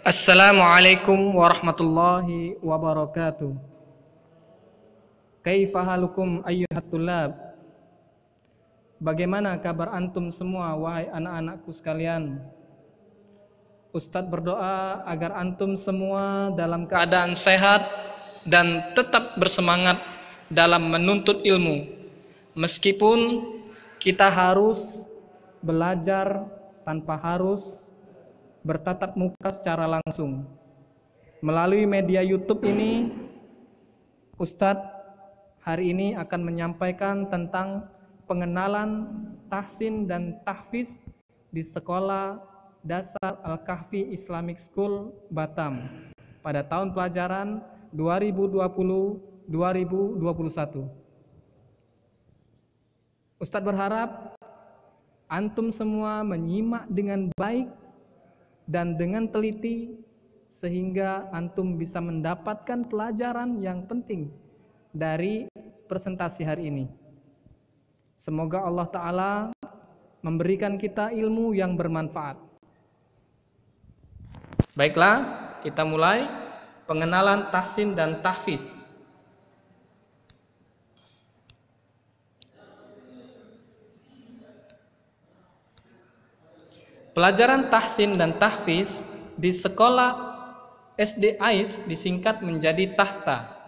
Assalamualaikum warahmatullahi wabarakatuh. Kaifa halukum ayyuhat tullab? Bagaimana kabar antum semua wahai anak-anakku sekalian? Ustadz berdoa agar antum semua dalam keadaan sehat dan tetap bersemangat dalam menuntut ilmu. Meskipun kita harus belajar tanpa harus bertatap muka secara langsung. Melalui media YouTube ini, Ustadz hari ini akan menyampaikan tentang pengenalan tahsin dan tahfiz di Sekolah Dasar Al-Kahfi Islamic School Batam pada tahun pelajaran 2020-2021. Ustadz berharap antum semua menyimak dengan baik dan dengan teliti sehingga antum bisa mendapatkan pelajaran yang penting dari presentasi hari ini. Semoga Allah Ta'ala memberikan kita ilmu yang bermanfaat. Baiklah, kita mulai pengenalan tahsin dan tahfiz. Pelajaran tahsin dan tahfiz di sekolah SD AIS disingkat menjadi tahta.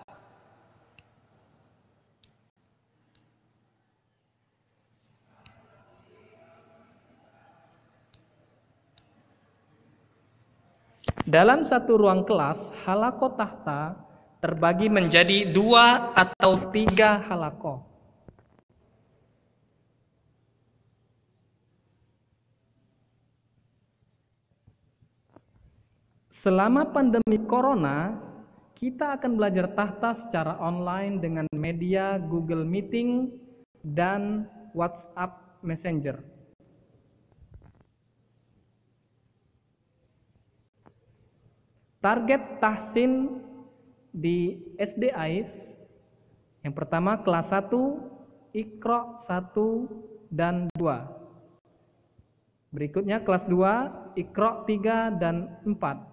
Dalam satu ruang kelas, halaqah tahta terbagi menjadi 2 atau 3 halaqah. Selama pandemi corona, kita akan belajar tahta secara online dengan media Google Meeting dan WhatsApp Messenger. Target tahsin di SD AIS yang pertama kelas 1, Iqra 1 dan 2. Berikutnya kelas 2, Iqra 3 dan 4.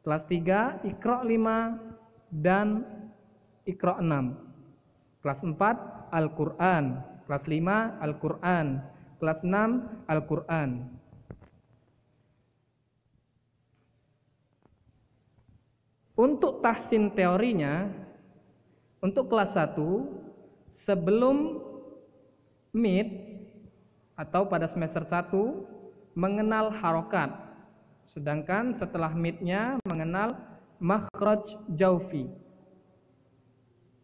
Kelas 3, Iqra 5 dan Iqra 6. Kelas 4, Al-Quran. Kelas 5, Al-Quran. Kelas 6, Al-Quran. Untuk tahsin teorinya, untuk kelas 1, sebelum MIT atau pada semester 1 mengenal harokat. Sedangkan setelah MIT-nya mengenal makhraj jaufi.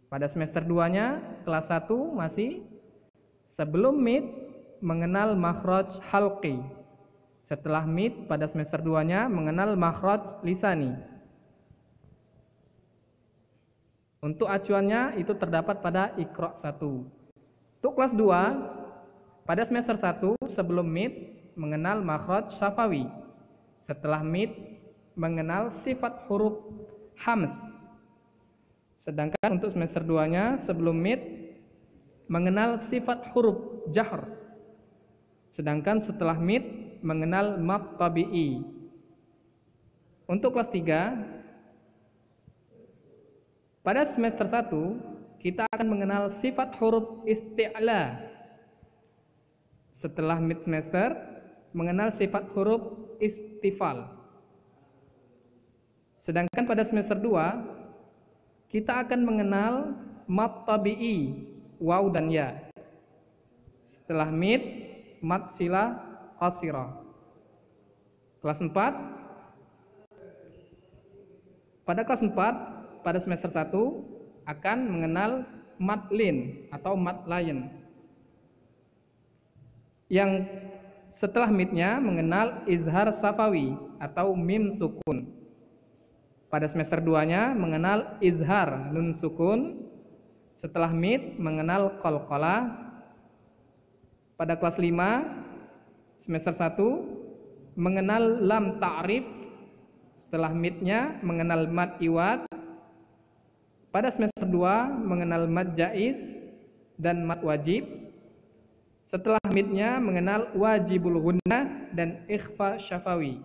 Pada semester 2-nya, kelas 1 masih sebelum MIT mengenal makhraj halqi. Setelah MIT pada semester 2-nya mengenal makhraj lisani. Untuk acuannya itu terdapat pada Iqra 1. Untuk kelas 2, pada semester 1 sebelum MIT mengenal makhraj syafawi. Setelah MIT mengenal sifat huruf hams. Sedangkan untuk semester 2-nya sebelum MIT mengenal sifat huruf jahr. Sedangkan setelah MIT mengenal mad tabi'i. Untuk kelas 3, pada semester 1 kita akan mengenal sifat huruf isti'la. Setelah MIT semester mengenal sifat huruf istifal. Sedangkan pada semester 2 kita akan mengenal mad tabi'i, waw dan ya. Setelah MIT, mad sila qasira. Kelas 4, pada kelas 4 pada semester 1 akan mengenal mad lin atau mad lain. Yang setelah MIT-nya mengenal izhar safawi atau mim sukun. Pada semester 2-nya mengenal izhar nun sukun. Setelah MIT mengenal qalqalah. Pada kelas 5 semester 1 mengenal lam ta'rif. Setelah MIT-nya mengenal mad iwad. Pada semester 2 mengenal mad jaiz dan mad wajib. Setelah MIT-nya mengenal wajibul gunnah dan ikhfa syafawi.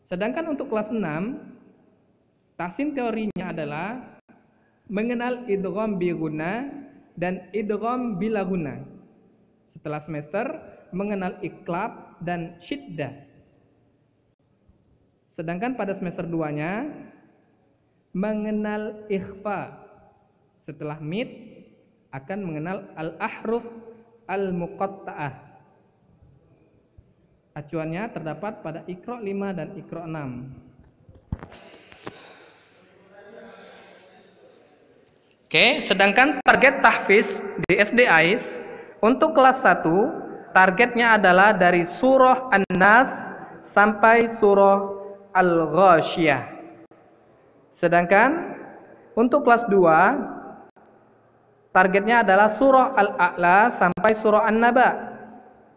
Sedangkan untuk kelas 6, tahsin teorinya adalah mengenal idgham bi gunna dan idgham bila gunna. Setelah semester mengenal iqlab dan syiddah. Sedangkan pada semester 2-nya mengenal ikhfa. Setelah mid akan mengenal al-ahruf al-muqatta'ah. Acuannya terdapat pada Iqra 5 dan Iqra 6. Oke, sedangkan target tahfiz di SD AIS untuk kelas 1 targetnya adalah dari surah An-Nas sampai surah Al-Ghasyiyah. Sedangkan untuk kelas 2 targetnya adalah surah Al-A'la sampai surah An-Naba.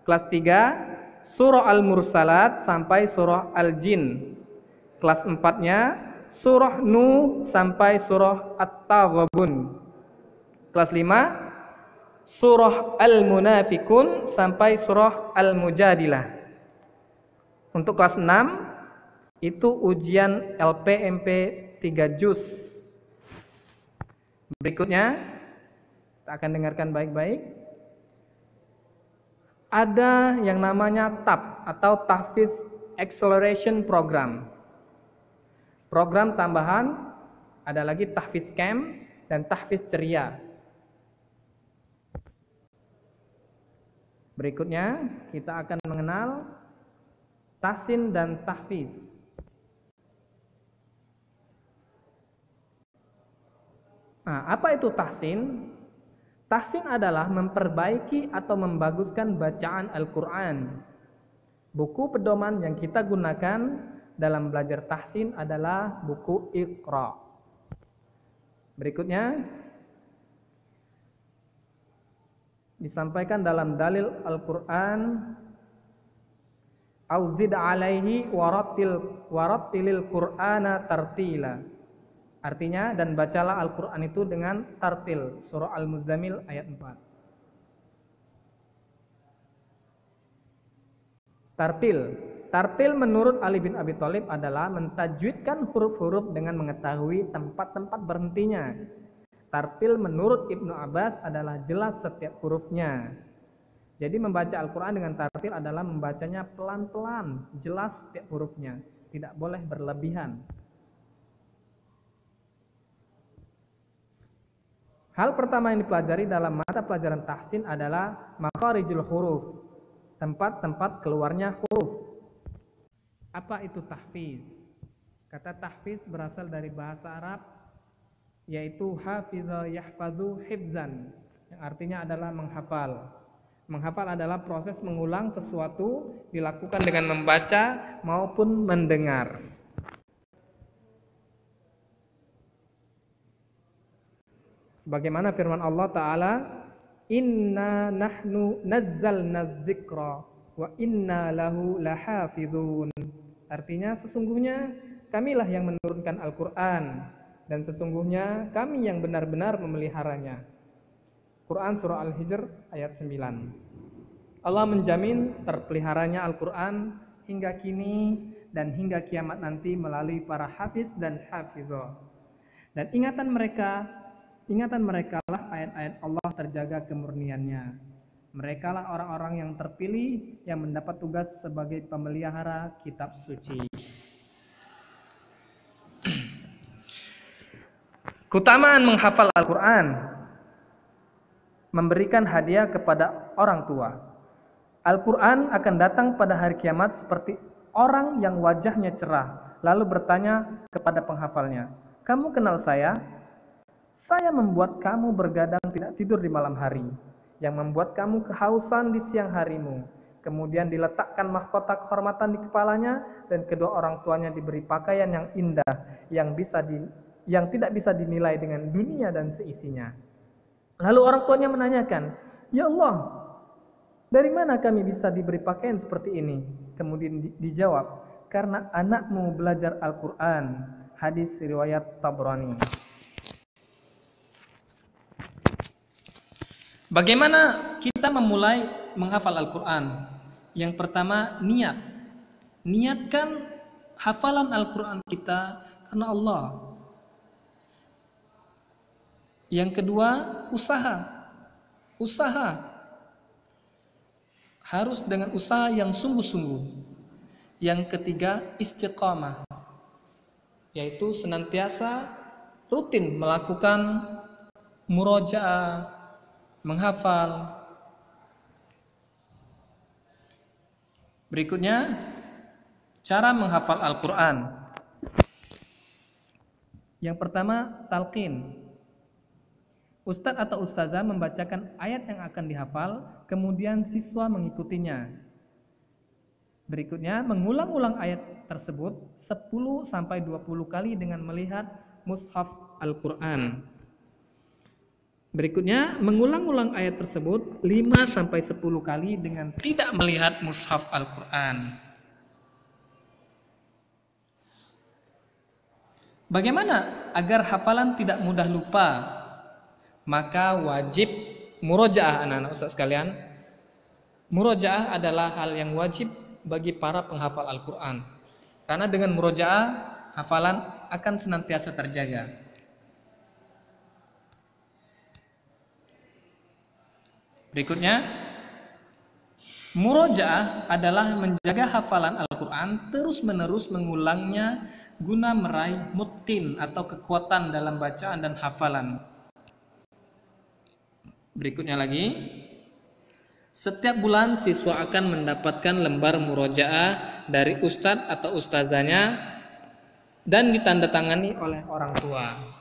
Kelas 3 surah Al-Mursalat sampai surah Al-Jin. Kelas 4-nya surah Nuh sampai surah At-Taghabun. Kelas 5 surah Al-Munafikun sampai surah Al-Mujadilah. Untuk kelas 6 itu ujian LPMP 3 juz. Berikutnya kita akan dengarkan baik-baik. Ada yang namanya TAP atau Tahfiz Acceleration Program. Program tambahan ada lagi Tahfiz Camp dan Tahfiz Ceria. Berikutnya kita akan mengenal tahsin dan tahfiz. Nah, apa itu tahsin? Tahsin adalah memperbaiki atau membaguskan bacaan Al-Quran. Buku pedoman yang kita gunakan dalam belajar tahsin adalah buku Iqra. Berikutnya disampaikan dalam dalil Al-Quran, auzid alaihi warattilil Qur'ana tartila. Artinya, dan bacalah Al-Quran itu dengan tartil. Surah Al-Muzammil ayat 4. Tartil menurut Ali bin Abi Thalib adalah mentajwidkan huruf-huruf dengan mengetahui tempat-tempat berhentinya. Tartil menurut Ibnu Abbas adalah jelas setiap hurufnya. Jadi membaca Al-Quran dengan tartil adalah membacanya pelan-pelan, jelas setiap hurufnya. Tidak boleh berlebihan. Hal pertama yang dipelajari dalam mata pelajaran tahsin adalah makharijul huruf, tempat-tempat keluarnya huruf. Apa itu tahfiz? Kata tahfiz berasal dari bahasa Arab, yaitu hafiza yahfazu hifzan, yang artinya adalah menghafal. Menghafal adalah proses mengulang sesuatu dilakukan dengan membaca maupun mendengar. Sebagaimana firman Allah Ta'ala, inna nahnu nazzalna dzikra wa inna lahu lahafizun. Artinya sesungguhnya kamilah yang menurunkan Al-Quran dan sesungguhnya kami yang benar-benar memeliharanya. Quran Surah Al-Hijr ayat 9. Allah menjamin terpeliharanya Al-Quran hingga kini dan hingga kiamat nanti melalui para hafiz dan hafizah. Dan ingatan mereka lah ayat-ayat Allah terjaga kemurniannya. Mereka lah orang-orang yang terpilih yang mendapat tugas sebagai pemelihara kitab suci. Keutamaan menghafal Al-Quran: memberikan hadiah kepada orang tua. Al-Quran akan datang pada hari kiamat seperti orang yang wajahnya cerah, lalu bertanya kepada penghafalnya, "Kamu kenal saya? Saya membuat kamu bergadang tidak tidur di malam hari, yang membuat kamu kehausan di siang harimu. Kemudian diletakkan mahkota kehormatan di kepalanya, dan kedua orang tuanya diberi pakaian yang indah, yang tidak bisa dinilai dengan dunia dan seisinya." Lalu orang tuanya menanyakan, "Ya Allah, dari mana kami bisa diberi pakaian seperti ini?" Kemudian dijawab, "Karena anakmu belajar Al-Quran." Hadis riwayat Tabrani. Bagaimana kita memulai menghafal Al-Quran? Yang pertama, niat. Niatkan hafalan Al-Quran kita karena Allah. Yang kedua, usaha harus dengan usaha yang sungguh-sungguh. Yang ketiga, istiqamah, yaitu senantiasa rutin melakukan murojaah, menghafal. Berikutnya, cara menghafal Al-Quran. Yang pertama, talqin. Ustadz atau ustazah membacakan ayat yang akan dihafal, kemudian siswa mengikutinya. Berikutnya, mengulang-ulang ayat tersebut 10-20 kali dengan melihat mushaf Al-Quran. Berikutnya, mengulang-ulang ayat tersebut 5-10 kali dengan tidak melihat mushaf Al-Quran. Bagaimana agar hafalan tidak mudah lupa? Maka wajib murojaah, anak-anak ustaz sekalian. Murojaah adalah hal yang wajib bagi para penghafal Al-Quran. Karena dengan murojaah, hafalan akan senantiasa terjaga. Berikutnya, murojaah adalah menjaga hafalan Al-Quran terus-menerus mengulangnya guna meraih mutqin atau kekuatan dalam bacaan dan hafalan. Berikutnya lagi, setiap bulan siswa akan mendapatkan lembar murojaah dari ustadz atau ustazanya dan ditandatangani oleh orang tua.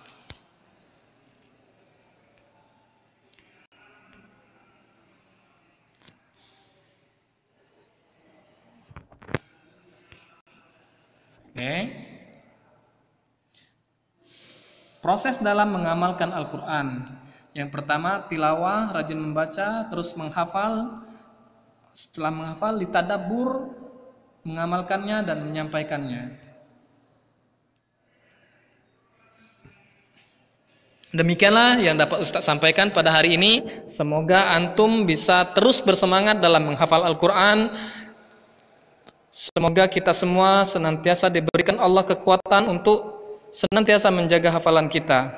Proses dalam mengamalkan Al-Quran. Yang pertama, tilawah, rajin membaca, terus menghafal. Setelah menghafal, ditadabbur, mengamalkannya dan menyampaikannya. Demikianlah yang dapat Ustaz sampaikan pada hari ini. Semoga antum bisa terus bersemangat dalam menghafal Al-Quran. Semoga kita semua senantiasa diberikan Allah kekuatan untuk senantiasa menjaga hafalan kita.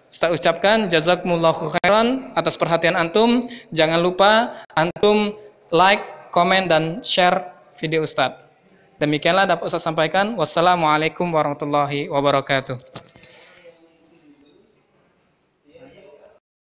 Ustaz ucapkan jazakumullahu khairan atas perhatian antum. Jangan lupa antum like, komen, dan share video Ustaz. Demikianlah dapat Ustaz sampaikan. Wassalamualaikum warahmatullahi wabarakatuh.